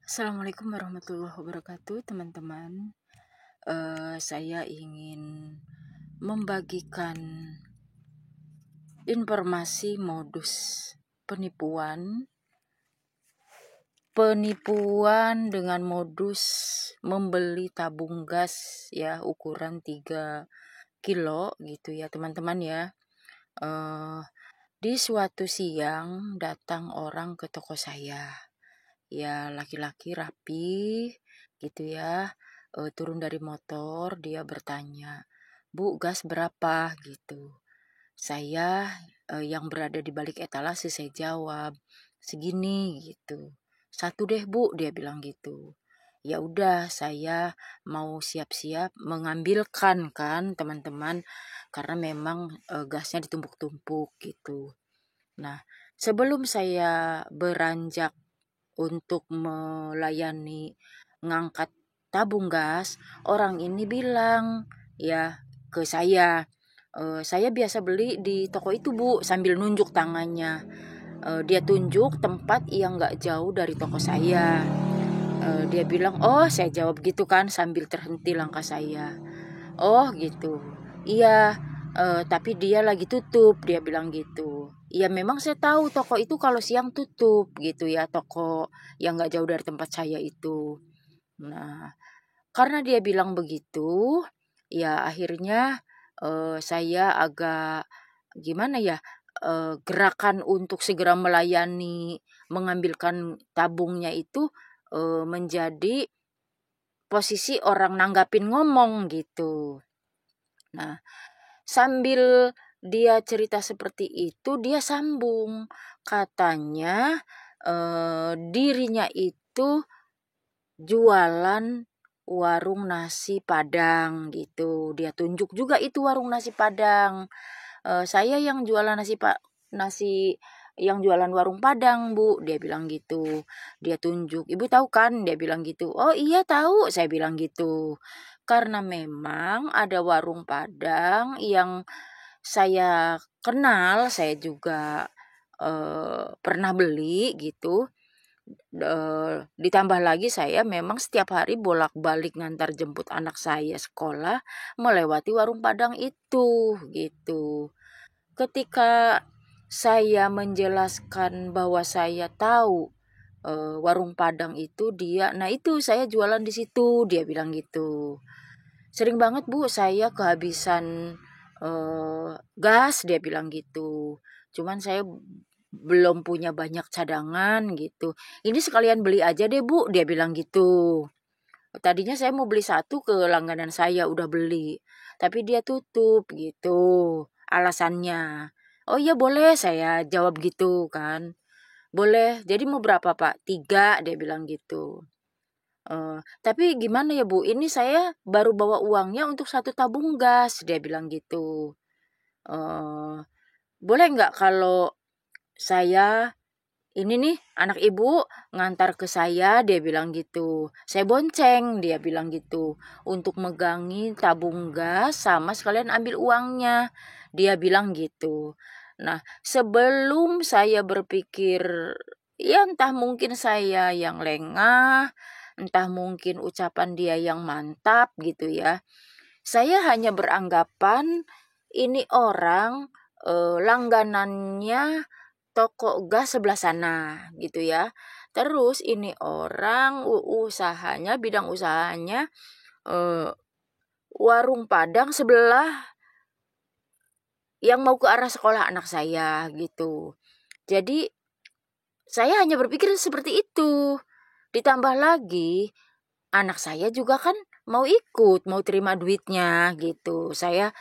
Assalamualaikum warahmatullahi wabarakatuh, teman-teman. Saya ingin membagikan informasi modus penipuan dengan modus membeli tabung gas ya ukuran 3 kilo gitu ya, teman-teman ya. Di suatu siang datang orang ke toko saya. Ya, laki-laki rapi gitu ya, turun dari motor, dia bertanya, "Bu, gas berapa?" gitu. Saya yang berada di balik etalase, saya jawab, "Segini," gitu. "Satu deh, Bu," dia bilang gitu. Ya udah, saya mau siap-siap mengambilkan kan, teman-teman, karena memang gasnya ditumpuk-tumpuk gitu. Nah, sebelum saya beranjak untuk melayani ngangkat tabung gas, orang ini bilang ya ke saya biasa beli di toko itu, Bu," sambil nunjuk tangannya. Dia tunjuk tempat yang nggak jauh dari toko saya. Dia bilang, "Oh," saya jawab gitu kan sambil terhenti langkah saya. "Oh gitu, iya, tapi dia lagi tutup," dia bilang gitu. Ya memang saya tahu toko itu kalau siang tutup gitu ya, toko yang nggak jauh dari tempat saya itu. Nah, karena dia bilang begitu, ya akhirnya saya agak gimana ya, gerakan untuk segera melayani, mengambilkan tabungnya itu menjadi posisi orang nanggapin ngomong gitu. Nah, sambil dia cerita seperti itu, dia sambung. Katanya dirinya itu jualan warung nasi Padang gitu. Dia tunjuk juga itu warung nasi Padang. Saya yang jualan nasi yang jualan warung Padang, Bu, dia bilang gitu. Dia tunjuk, "Ibu tahu kan?" dia bilang gitu. "Oh iya tahu," saya bilang gitu. Karena memang ada warung Padang yang saya kenal, saya juga pernah beli gitu. Ditambah lagi saya memang setiap hari bolak-balik ngantar jemput anak saya sekolah melewati warung Padang itu, gitu. Ketika saya menjelaskan bahwa saya tahu warung Padang itu nah itu saya jualan di situ, dia bilang gitu. "Sering banget, Bu, saya kehabisan gas," dia bilang gitu. "Cuman saya belum punya banyak cadangan gitu. Ini sekalian beli aja deh, Bu," dia bilang gitu. Tadinya saya mau beli satu ke langganan saya, udah beli. Tapi dia tutup gitu alasannya. "Oh iya boleh," saya jawab gitu kan. "Boleh, jadi mau berapa, Pak?" "3," dia bilang gitu. Tapi gimana ya, Bu, ini saya baru bawa uangnya untuk satu tabung gas," dia bilang gitu. Eee, "Boleh nggak kalau saya ini nih anak ibu ngantar ke saya," dia bilang gitu. "Saya bonceng," dia bilang gitu, "untuk megangin tabung gas sama sekalian ambil uangnya," dia bilang gitu. Nah, sebelum saya berpikir, ya entah mungkin saya yang lengah, entah mungkin ucapan dia yang mantap gitu ya. Saya hanya beranggapan ini orang langganannya toko gas sebelah sana gitu ya. Terus ini orang bidang usahanya eh, warung Padang sebelah yang mau ke arah sekolah anak saya gitu. Jadi saya hanya berpikir seperti itu. Ditambah lagi anak saya juga kan mau ikut, mau terima duitnya gitu. Saya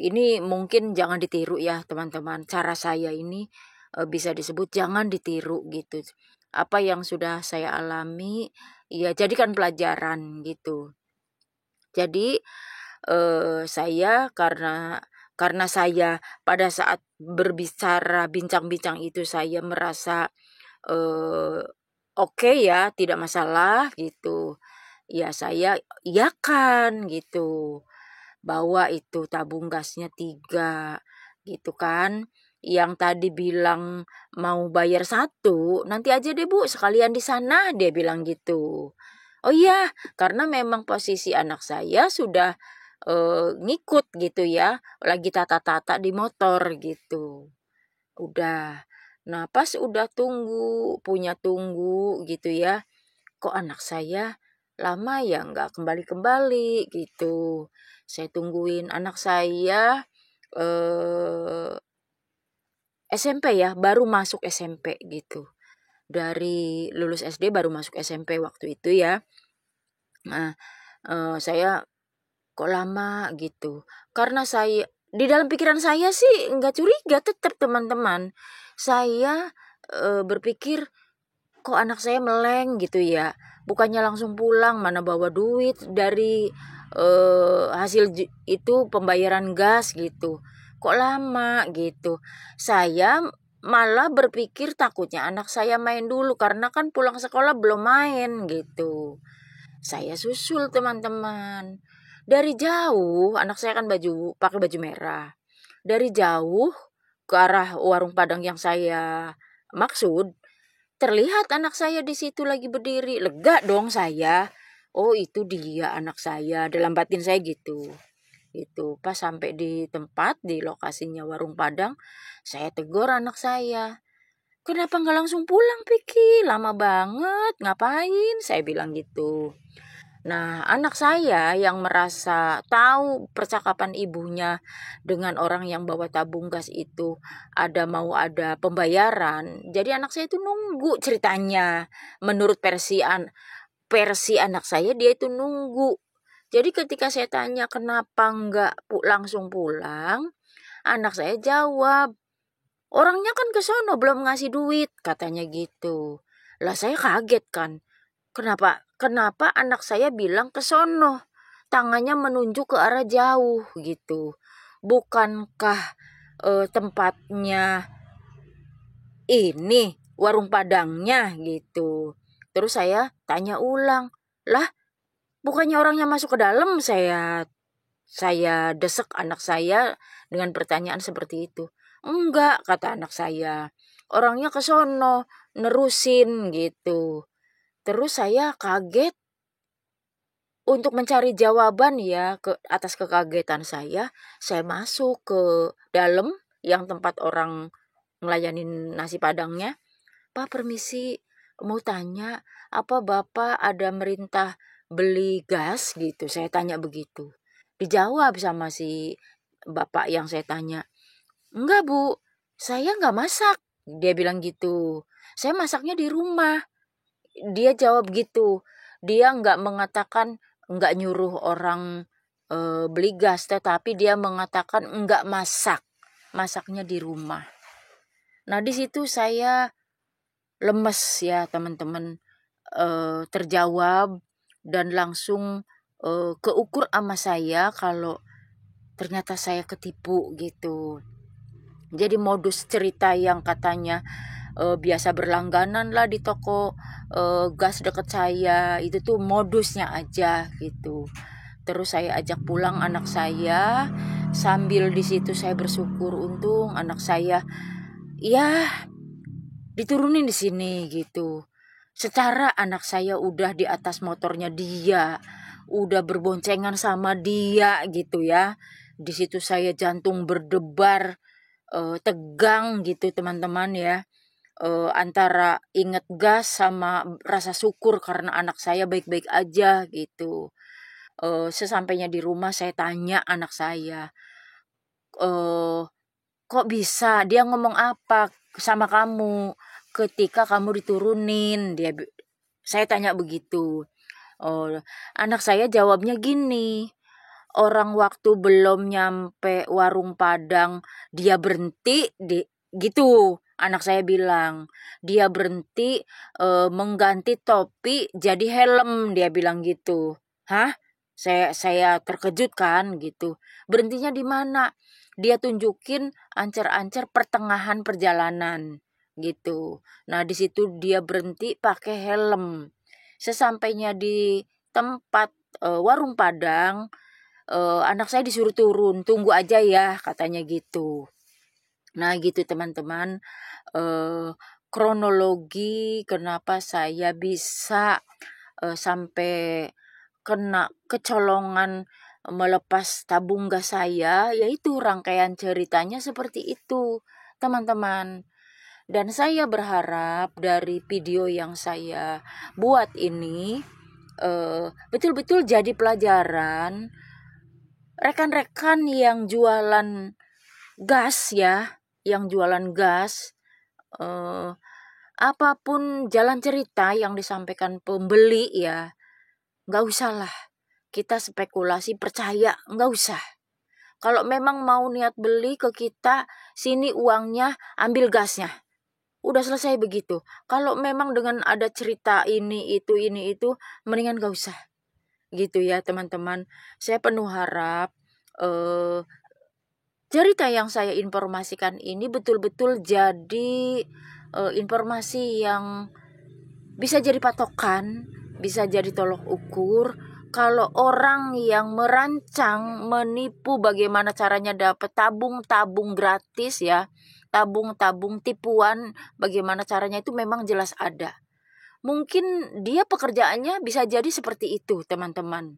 ini mungkin jangan ditiru ya teman-teman. Cara saya ini bisa disebut jangan ditiru gitu. Apa yang sudah saya alami, ya jadikan pelajaran gitu. Jadi saya karena saya pada saat berbicara bincang-bincang itu saya merasa oke ya, tidak masalah gitu. Ya saya iyakan gitu. Bawa itu tabung gasnya 3 gitu kan. yang tadi bilang mau bayar 1, nanti aja deh Bu sekalian di sana, dia bilang gitu. Oh iya, karena memang posisi anak saya sudah ngikut gitu ya, lagi tata-tata di motor gitu. Udah. Nah, pas udah tunggu gitu ya, kok anak saya lama ya nggak kembali-kembali gitu. Saya tungguin anak saya eh SMP ya, baru masuk SMP gitu. Dari lulus SD baru masuk SMP waktu itu ya. Nah, saya kok lama gitu. Karena saya di dalam pikiran saya sih nggak curiga tetap teman-teman. Saya berpikir kok anak saya meleng gitu ya. Bukannya langsung pulang, mana bawa duit dari hasil itu pembayaran gas gitu. Kok lama gitu. Saya malah berpikir takutnya anak saya main dulu karena kan pulang sekolah belum main gitu. Saya susul teman-teman. Dari jauh, anak saya kan pakai baju merah. Dari jauh ke arah warung Padang yang saya maksud, terlihat anak saya di situ lagi berdiri. Lega dong saya. Oh, itu dia anak saya. Dalam batin saya gitu. Itu pas sampai di tempat di lokasinya warung Padang, saya tegur anak saya. Kenapa nggak langsung pulang, Piki? Lama banget. Ngapain? Saya bilang gitu. Nah, anak saya yang merasa tahu percakapan ibunya dengan orang yang bawa tabung gas itu ada pembayaran. Jadi anak saya itu nunggu ceritanya. Menurut versi anak saya dia itu nunggu. Jadi ketika saya tanya kenapa enggak langsung pulang, anak saya jawab, orangnya kan ke sono belum ngasih duit, katanya gitu. Lah saya kaget kan. Kenapa anak saya bilang ke sono? Tangannya menunjuk ke arah jauh gitu. Bukankah tempatnya ini warung Padangnya gitu. Terus saya tanya ulang, lah bukannya orangnya masuk ke dalam? Saya desek anak saya dengan pertanyaan seperti itu. Enggak, kata anak saya. Orangnya ke sono, nerusin gitu. Terus saya kaget untuk mencari jawaban ya ke atas kekagetan saya masuk ke dalam yang tempat orang ngelayanin nasi padangnya. Pak permisi, mau tanya, apa Bapak ada merintah beli gas gitu? Saya tanya begitu. Dijawab sama si Bapak yang saya tanya, enggak Bu, saya enggak masak. Dia bilang gitu. Saya masaknya di rumah. Dia jawab gitu. Dia enggak nyuruh orang beli gas, tetapi dia mengatakan enggak masak. Masaknya di rumah. Nah, di situ saya lemes ya, teman-teman. Terjawab dan langsung keukur sama saya kalau ternyata saya ketipu gitu. Jadi modus cerita yang katanya biasa berlangganan lah di toko gas deket saya, itu tuh modusnya aja gitu. Terus saya ajak pulang anak saya, sambil di situ saya bersyukur untung anak saya ya diturunin di sini gitu. Secara anak saya udah di atas motornya dia, udah berboncengan sama dia gitu ya. Di situ saya jantung berdebar, tegang gitu teman-teman ya. Antara inget gas sama rasa syukur karena anak saya baik-baik aja gitu. Sesampainya di rumah saya tanya anak saya, eh kok bisa? Dia ngomong apa sama kamu ketika kamu diturunin? Saya tanya begitu. Oh, anak saya jawabnya gini. Orang waktu belum nyampe warung Padang, dia berhenti gitu. Anak saya bilang, dia berhenti mengganti topi jadi helm, dia bilang gitu. Hah? Saya terkejut kan gitu. Berhentinya di mana? Dia tunjukin ancer-ancer pertengahan perjalanan gitu. Nah, di situ dia berhenti pakai helm. Sesampainya di tempat warung Padang, anak saya disuruh turun, tunggu aja ya katanya gitu. Nah gitu teman-teman, kronologi kenapa saya bisa, sampai kena kecolongan melepas tabung gas saya, yaitu rangkaian ceritanya seperti itu, teman-teman. Dan saya berharap dari video yang saya buat ini, betul-betul jadi pelajaran rekan-rekan yang jualan gas ya, yang jualan gas, eee, apapun jalan cerita yang disampaikan pembeli ya, nggak usahlah kita spekulasi percaya, nggak usah. Kalau memang mau niat beli ke kita, sini uangnya, ambil gasnya. Udah selesai begitu. Kalau memang dengan ada cerita ini itu, mendingan nggak usah. Gitu ya teman-teman. Saya penuh harap eh, cerita yang saya informasikan ini betul-betul jadi informasi yang bisa jadi patokan, bisa jadi tolok ukur. Kalau orang yang merancang, menipu bagaimana caranya dapat tabung-tabung gratis ya, tabung-tabung tipuan, bagaimana caranya itu memang jelas ada. Mungkin dia pekerjaannya bisa jadi seperti itu teman-teman,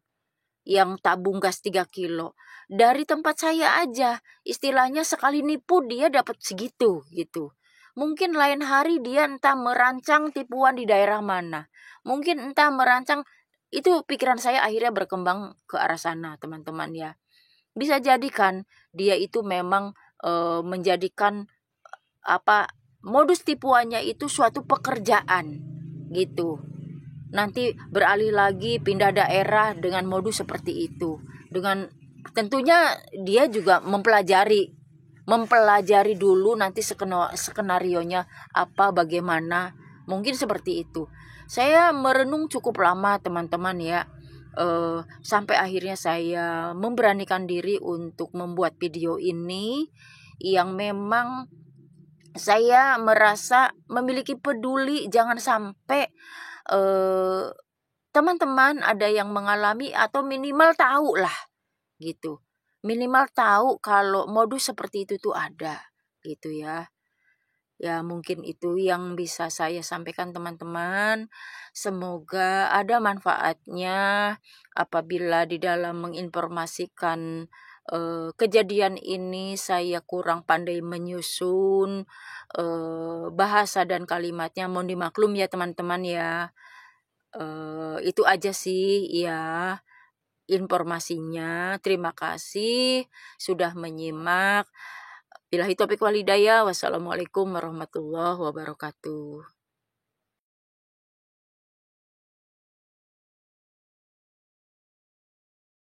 yang tabung gas 3 kilo. Dari tempat saya aja, istilahnya sekali nipu dia dapat segitu gitu. Mungkin lain hari dia entah merancang tipuan di daerah mana. Mungkin entah merancang, itu pikiran saya akhirnya berkembang ke arah sana teman-teman ya. Bisa jadi kan dia itu memang menjadikan apa modus tipuannya itu suatu pekerjaan gitu. Nanti beralih lagi pindah daerah dengan modus seperti itu. Dengan tentunya dia juga mempelajari dulu nanti skenarionya apa bagaimana. Mungkin seperti itu. Saya merenung cukup lama teman-teman ya. Sampai akhirnya saya memberanikan diri untuk membuat video ini yang memang saya merasa memiliki peduli, jangan sampai eh, teman-teman ada yang mengalami atau minimal tahu lah gitu. Minimal tahu kalau modus seperti itu tuh ada gitu ya. Ya mungkin itu yang bisa saya sampaikan teman-teman. Semoga ada manfaatnya apabila di dalam menginformasikan kejadian ini saya kurang pandai menyusun bahasa dan kalimatnya, mohon dimaklum ya teman-teman ya. Itu aja sih ya informasinya. Terima kasih sudah menyimak. Billahi taufiq wal hidayah. Wassalamualaikum warahmatullahi wabarakatuh.